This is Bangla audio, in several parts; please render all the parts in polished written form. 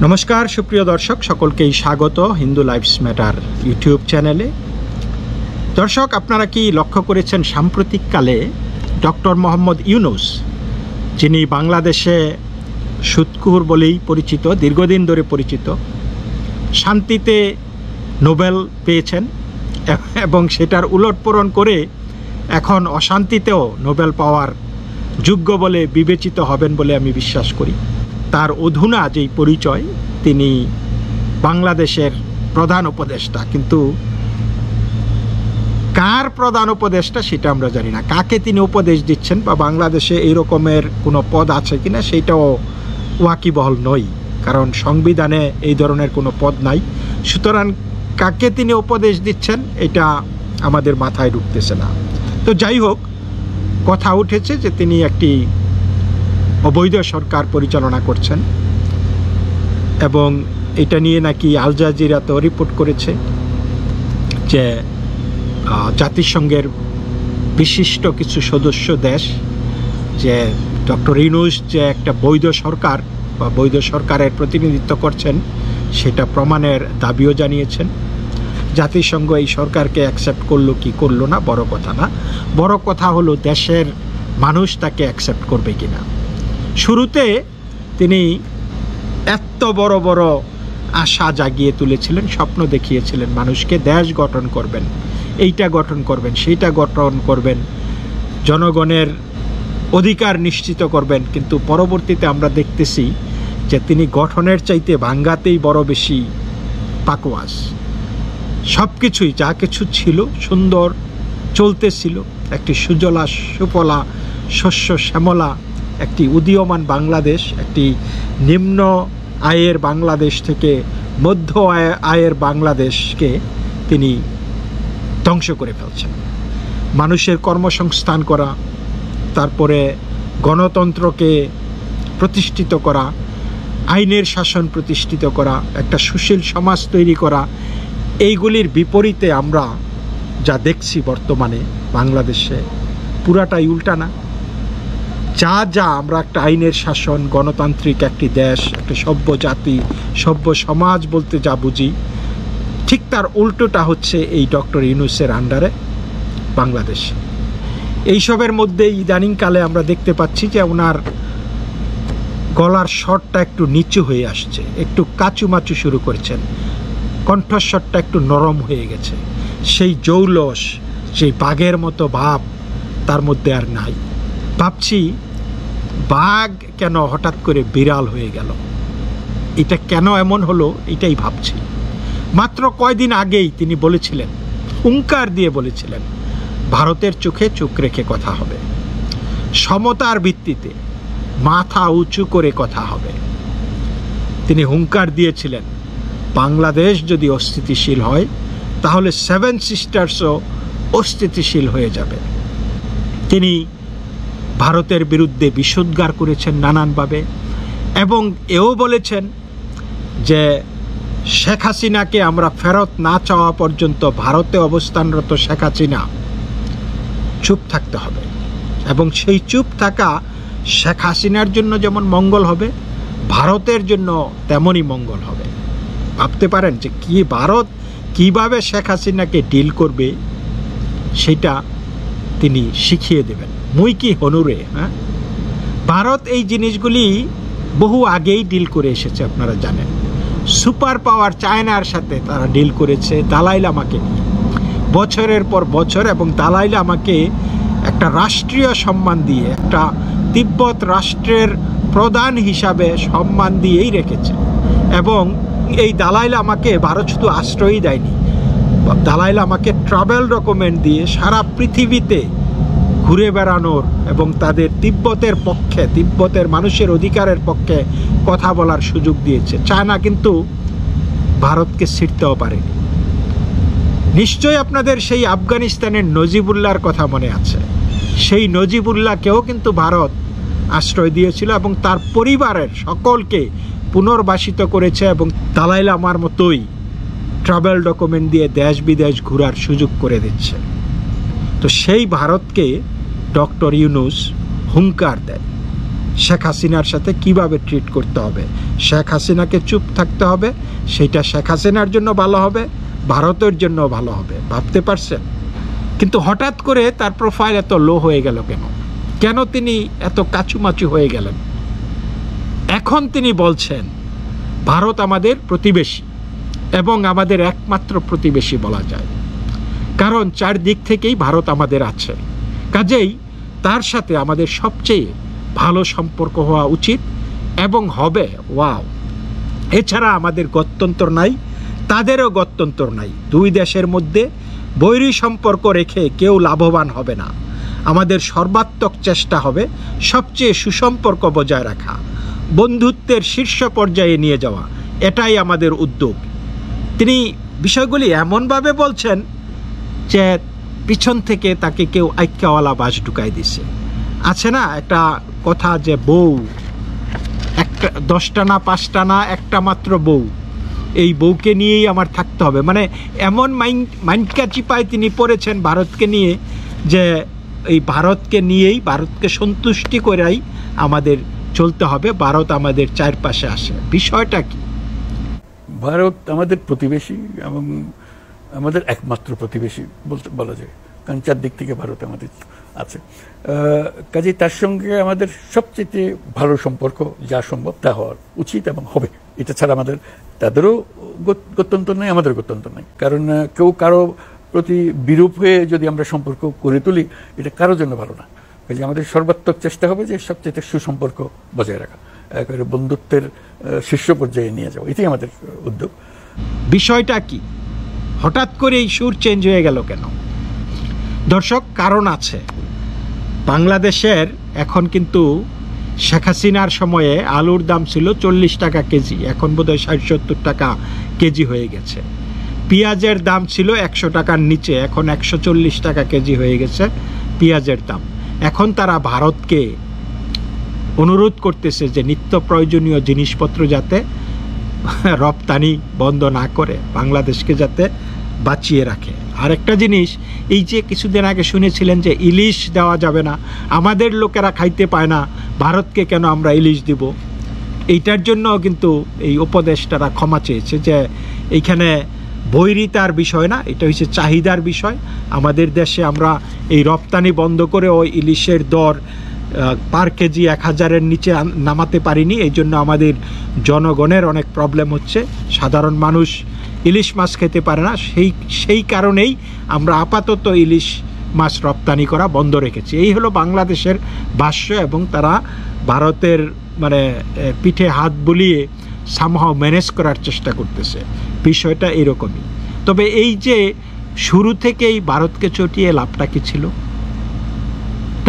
নমস্কার সুপ্রিয় দর্শক, সকলকেই স্বাগত হিন্দু লাইভস ম্যাটার ইউটিউব চ্যানেলে। দর্শক, আপনারা কি লক্ষ্য করেছেন সাম্প্রতিককালে ডক্টর মোহাম্মদ ইউনূস, যিনি বাংলাদেশে সুৎখোর বলেই পরিচিত, দীর্ঘদিন ধরে পরিচিত, শান্তিতে নোবেল পেয়েছেন এবং সেটার উলটপূরণ করে এখন অশান্তিতেও নোবেল পাওয়ার যোগ্য বলে বিবেচিত হবেন বলে আমি বিশ্বাস করি। তার অধুনা যেই পরিচয়, তিনি বাংলাদেশের প্রধান উপদেষ্টা, কিন্তু কার প্রধান উপদেষ্টা সেটা আমরা জানি না। কাকে তিনি উপদেশ দিচ্ছেন বা বাংলাদেশে এই রকমের কোনো পদ আছে কিনা সেটাও ওয়াকিবহল নয়, কারণ সংবিধানে এই ধরনের কোনো পদ নাই। সুতরাং কাকে তিনি উপদেশ দিচ্ছেন এটা আমাদের মাথায় ঢুকতেছে না। তো যাই হোক, কথা উঠেছে যে তিনি একটি অবৈধ সরকার পরিচালনা করছেন এবং এটা নিয়ে নাকি আল জাজিরাতেও রিপোর্ট করেছে যে জাতিসংঘের বিশিষ্ট কিছু সদস্য দেশ যে ডক্টর ইউনূস যে একটা বৈধ সরকার বা বৈধ সরকারের প্রতিনিধিত্ব করছেন সেটা প্রমাণের দাবিও জানিয়েছেন। জাতিসংঘ এই সরকারকে অ্যাকসেপ্ট করলো কি করলো না বড় কথা না, বড় কথা হলো দেশের মানুষ তাকে অ্যাকসেপ্ট করবে কিনা। শুরুতে তিনি এত বড় বড় আশা জাগিয়ে তুলেছিলেন, স্বপ্ন দেখিয়েছিলেন মানুষকে, দেশ গঠন করবেন, এইটা গঠন করবেন, সেইটা গঠন করবেন, জনগণের অধিকার নিশ্চিত করবেন। কিন্তু পরবর্তীতে আমরা দেখতেছি যে তিনি গঠনের চাইতে ভাঙ্গাতেই বড় বেশি পাকওয়াস। সব কিছুই যা কিছু ছিল সুন্দর চলতেছিল, একটি সুজলা সুফলা শস্য শ্যামলা একটি উদীয়মান বাংলাদেশ, একটি নিম্ন আয়ের বাংলাদেশ থেকে মধ্য আয়ের বাংলাদেশকে তিনি ধ্বংস করে ফেলছেন। মানুষের কর্মসংস্থান করা, তারপরে গণতন্ত্রকে প্রতিষ্ঠিত করা, আইনের শাসন প্রতিষ্ঠিত করা, একটা সুশীল সমাজ তৈরি করা, এইগুলির বিপরীতে আমরা যা দেখছি বর্তমানে বাংলাদেশে পুরাটাই উল্টা না। যা আমরা একটা আইনের শাসন, গণতান্ত্রিক একটি দেশ, একটা সভ্য জাতি, সভ্য সমাজ বলতে যা বুঝি, ঠিক তার উল্টোটা হচ্ছে এই ডক্টর ইউনূসের আন্ডারে বাংলাদেশ। এইসবের মধ্যে ইদানিংকালে আমরা দেখতে পাচ্ছি যে ওনার গলার স্বরটা একটু নিচু হয়ে আসছে, একটু কাচুমাচু শুরু করেছেন, কণ্ঠস্বরটা একটু নরম হয়ে গেছে। সেই জৌলস, সেই বাঘের মতো ভাব তার মধ্যে আর নাই। ভাবছি বাঘ কেন হঠাৎ করে বিড়াল হয়ে গেল, এটা কেন এমন হলো এটাই ভাবছি। মাত্র কয়দিন আগেই তিনি বলেছিলেন, হুঙ্কার দিয়ে বলেছিলেন, ভারতের চোখে চোখ রেখে কথা হবে, সমতার ভিত্তিতে মাথা উঁচু করে কথা হবে। তিনি হুঙ্কার দিয়েছিলেন বাংলাদেশ যদি অস্থিতিশীল হয় তাহলে সেভেন সিস্টার্সও অস্থিতিশীল হয়ে যাবে। তিনি ভারতের বিরুদ্ধে বিষোদ্গার করেছেন নানানভাবে এবং এও বলেছেন যে শেখ হাসিনাকে আমরা ফেরত না চাওয়া পর্যন্ত ভারতে অবস্থানরত শেখ হাসিনা চুপ থাকতে হবে এবং সেই চুপ থাকা শেখ হাসিনার জন্য যেমন মঙ্গল হবে, ভারতের জন্য তেমনই মঙ্গল হবে। ভাবতে পারেন যে কি ভারত কিভাবে শেখ হাসিনাকে ডিল করবে সেটা তিনি শিখিয়ে দেবেন। মুই কি হনুরে, হ্যাঁ, ভারত এই জিনিসগুলি বহু আগেই ডিল করে এসেছে, আপনারা জানেন। সুপার পাওয়ার চায়নার সাথে তারা ডিল করেছে দালাই লামাকে নিয়ে বছরের পর বছর, এবং দালাই লামাকে একটা রাষ্ট্রীয় সম্মান দিয়ে, একটা তিব্বত রাষ্ট্রের প্রধান হিসাবে সম্মান দিয়েই রেখেছে। এবং এই দালাই লামাকে ভারত শুধু আশ্রয়ই দেয়নি, দালাই লামাকে ট্রাভেল ডকুমেন্ট দিয়ে সারা পৃথিবীতে ঘুরে বেড়ানোর এবং তাদের তিব্বতের পক্ষে, তিব্বতের মানুষের অধিকারের পক্ষে কথা বলার সুযোগ দিয়েছে। চায়না কিন্তু ভারতকে ছিঁড়তেও পারেনি। নিশ্চয়ই আপনাদের সেই আফগানিস্তানের নজিবুল্লাহর কথা মনে আছে। সেই নজিবুল্লাহকেও কিন্তু ভারত আশ্রয় দিয়েছিল এবং তার পরিবারের সকলকে পুনর্বাসিত করেছে এবং দালাই লামার মতোই ট্রাভেল ডকুমেন্ট দিয়ে দেশ বিদেশ ঘোরার সুযোগ করে দিচ্ছে। তো সেই ভারতকে ডক্টর ইউনূস হুঙ্কার দেয় শেখ হাসিনার সাথে কিভাবে ট্রিট করতে হবে। শেখ হাসিনাকে চুপ থাকতে হবে, সেটা শেখ হাসিনার জন্য ভালো হবে, ভারতের জন্য ভালো হবে। ভাবতে পারছেন? কিন্তু হঠাৎ করে তার প্রোফাইল এত লো হয়ে গেল কেন? কেন তিনি এত কাচুমাচু হয়ে গেলেন? এখন তিনি বলছেন ভারত আমাদের প্রতিবেশী এবং আমাদের একমাত্র প্রতিবেশী বলা যায়, কারণ চারদিক থেকেই ভারত আমাদের আছে। কাজেই তার সাথে আমাদের সবচেয়ে ভালো সম্পর্ক হওয়া উচিত এবং হবে। ওয়াও! এছাড়া আমাদের গত্যন্তর নাই, তাদেরও গত্যন্তর নাই। দুই দেশের মধ্যে বৈরী সম্পর্ক রেখে কেউ লাভবান হবে না। আমাদের সর্বাত্মক চেষ্টা হবে সবচেয়ে সুসম্পর্ক বজায় রাখা, বন্ধুত্বের শীর্ষ পর্যায়ে নিয়ে যাওয়া, এটাই আমাদের উদ্যোগ। তিনি বিষয়গুলি এমনভাবে বলছেন যে পিছন থেকে তাকে কেউ আইক্যাওয়ালা বাস ঢুকাই দিছে। আছে না একটা কথা যে বউ একটা 10টা না 5টা না একটা মাত্র বউ, এই বউকে নিয়েই আমার থাকতে হবে। মানে এমন মাইন্ডকা চিপায় তিনি পড়েছেন ভারতকে নিয়ে যে এই ভারতকে নিয়েই, ভারতকে সন্তুষ্টি করেই আমাদের চলতে হবে, ভারত আমাদের চারপাশে আসে। বিষয়টা কি? ভারত আমাদের প্রতিবেশী এবং আমাদের একমাত্র প্রতিবেশী বলা যায়, কারণ চারদিক থেকে ভারত আমাদের আছে। কাজেই তার সঙ্গে আমাদের সবচেয়ে ভালো সম্পর্ক যা সম্ভব তা হওয়ার উচিত এবং হবে। এটা ছাড়া আমাদের তাদেরও গত্যন্তর নেই, আমাদের গত্যন্তর নেই। কারণ কেউ কারো প্রতি বিরূপ হয়ে যদি আমরা সম্পর্ক করে তুলি, এটা কারোর জন্য ভালো না। কাজে আমাদের সর্বাত্মক চেষ্টা হবে যে সবচেয়ে সুসম্পর্ক বজায় রাখা, একেবারে বন্ধুত্বের শীর্ষ পর্যায়ে নিয়ে যাওয়া, এটাই আমাদের উদ্যোগ। বিষয়টা কি? হঠাৎ করে এই সুর চেঞ্জ হয়ে গেল কেন? দর্শক, কারণ আছে। বাংলাদেশের এখন কিন্তু শেখ হাসিনার সময়ে আলুর দাম ছিল 40 টাকা কেজি, এখন বোধহয় 60-70 টাকা কেজি হয়ে গেছে। পেঁয়াজের দাম ছিল 100 টাকার নিচে, এখন 140 টাকা কেজি হয়ে গেছে পেঁয়াজের দাম। এখন তারা ভারতকে অনুরোধ করতেছে যে নিত্য প্রয়োজনীয় জিনিসপত্র যাতে রপ্তানি বন্ধ না করে, বাংলাদেশকে যাতে বাঁচিয়ে রাখে। আরেকটা জিনিস, এই যে কিছুদিন আগে শুনেছিলেন যে ইলিশ দেওয়া যাবে না, আমাদের লোকেরা খাইতে পায় না, ভারতকে কেন আমরা ইলিশ দিব? এইটার জন্য কিন্তু এই উপদেষ্টারা ক্ষমা চেয়েছে যে এইখানে বৈরিতার বিষয় না, এটা হচ্ছে চাহিদার বিষয়। আমাদের দেশে আমরা এই রপ্তানি বন্ধ করে ওই ইলিশের দর পার কেজি 1000-এর নিচে নামাতে পারিনি, এই জন্য আমাদের জনগণের অনেক প্রবলেম হচ্ছে, সাধারণ মানুষ ইলিশ মাছ খেতে পারে না। সেই কারণেই আমরা আপাতত ইলিশ মাছ রপ্তানি করা বন্ধ রেখেছি। এই হলো বাংলাদেশের ভাষ্য, এবং তারা ভারতের মানে পিঠে হাত বুলিয়ে সামহাও ম্যানেজ করার চেষ্টা করতেছে। বিষয়টা এরকমই। তবে এই যে শুরু থেকেই ভারতকে চটিয়ে লাভটা কি ছিল?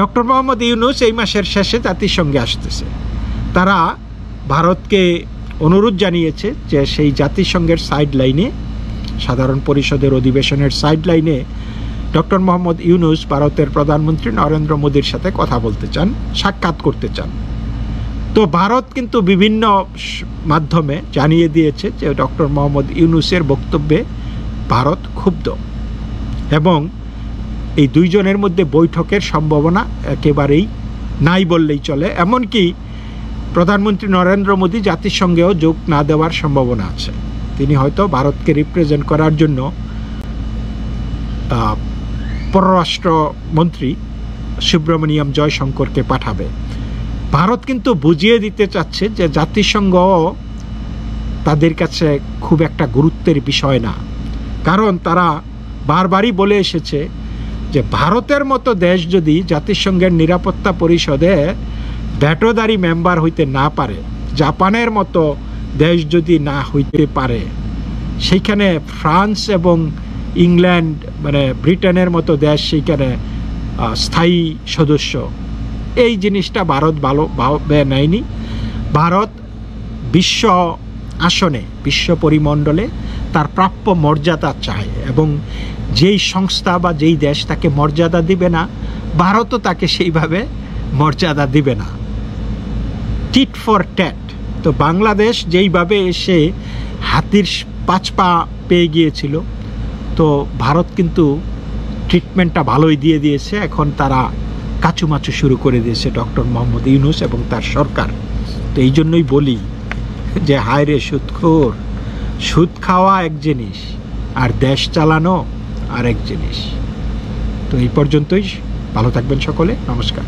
ডক্টর মোহাম্মদ ইউনূস এই মাসের শেষে জাতিসংঘে আসতেছে। তারা ভারতকে অনুরোধ জানিয়েছে যে সেই জাতিসংঘের সাইড লাইনে, সাধারণ পরিষদের অধিবেশনের সাইড লাইনে ডক্টর মোহাম্মদ ইউনূস ভারতের প্রধানমন্ত্রী নরেন্দ্র মোদীর সাথে কথা বলতে চান, সাক্ষাৎ করতে চান। তো ভারত কিন্তু বিভিন্ন মাধ্যমে জানিয়ে দিয়েছে যে ডক্টর মোহাম্মদ ইউনূসের বক্তব্যে ভারত ক্ষুব্ধ, এবং এই দুইজনের মধ্যে বৈঠকের সম্ভাবনা একেবারেই নাই বললেই চলে। এমনকি প্রধানমন্ত্রী নরেন্দ্র মোদী জাতিসংঘেও যোগ না দেওয়ার সম্ভাবনা আছে। তিনি হয়তো ভারতকে রিপ্রেজেন্ট করার জন্য পররাষ্ট্রমন্ত্রী সুব্রমণিয়াম জয়শঙ্করকে পাঠাবে। ভারত কিন্তু বুঝিয়ে দিতে চাচ্ছে যে জাতিসংঘ তাদের কাছে খুব একটা গুরুত্বের বিষয় না, কারণ তারা বারবারই বলে এসেছে যে ভারতের মতো দেশ যদি জাতিসংঘের নিরাপত্তা পরিষদে ভেটোদারি মেম্বার হইতে না পারে, জাপানের মতো দেশ যদি না হইতে পারে, সেইখানে ফ্রান্স এবং ইংল্যান্ড মানে ব্রিটেনের মতো দেশ সেইখানে স্থায়ী সদস্য, এই জিনিসটা ভারত ভালোভাবে নেয়নি। ভারত বিশ্ব আসনে, বিশ্ব পরিমণ্ডলে তার প্রাপ্য মর্যাদা চায়, এবং যেই সংস্থা বা যেই দেশ তাকে মর্যাদা দিবে না, ভারতও তাকে সেইভাবে মর্যাদা দিবে না। Tit for tat. তো বাংলাদেশ যেইভাবে এসে হাতির 5 পা পেয়ে গিয়েছিল, তো ভারত কিন্তু ট্রিটমেন্টটা ভালোই দিয়ে দিয়েছে। এখন তারা কাচুমাচু শুরু করে দিয়েছে ডক্টর মোহাম্মদ ইউনূস এবং তার সরকার। তো এই জন্যই বলি যে হায় রে সুদখোর, সুদ খাওয়া এক জিনিস আর দেশ চালানো আর এক জিনিস। তো এই পর্যন্তই, ভালো থাকবেন সকলে, নমস্কার।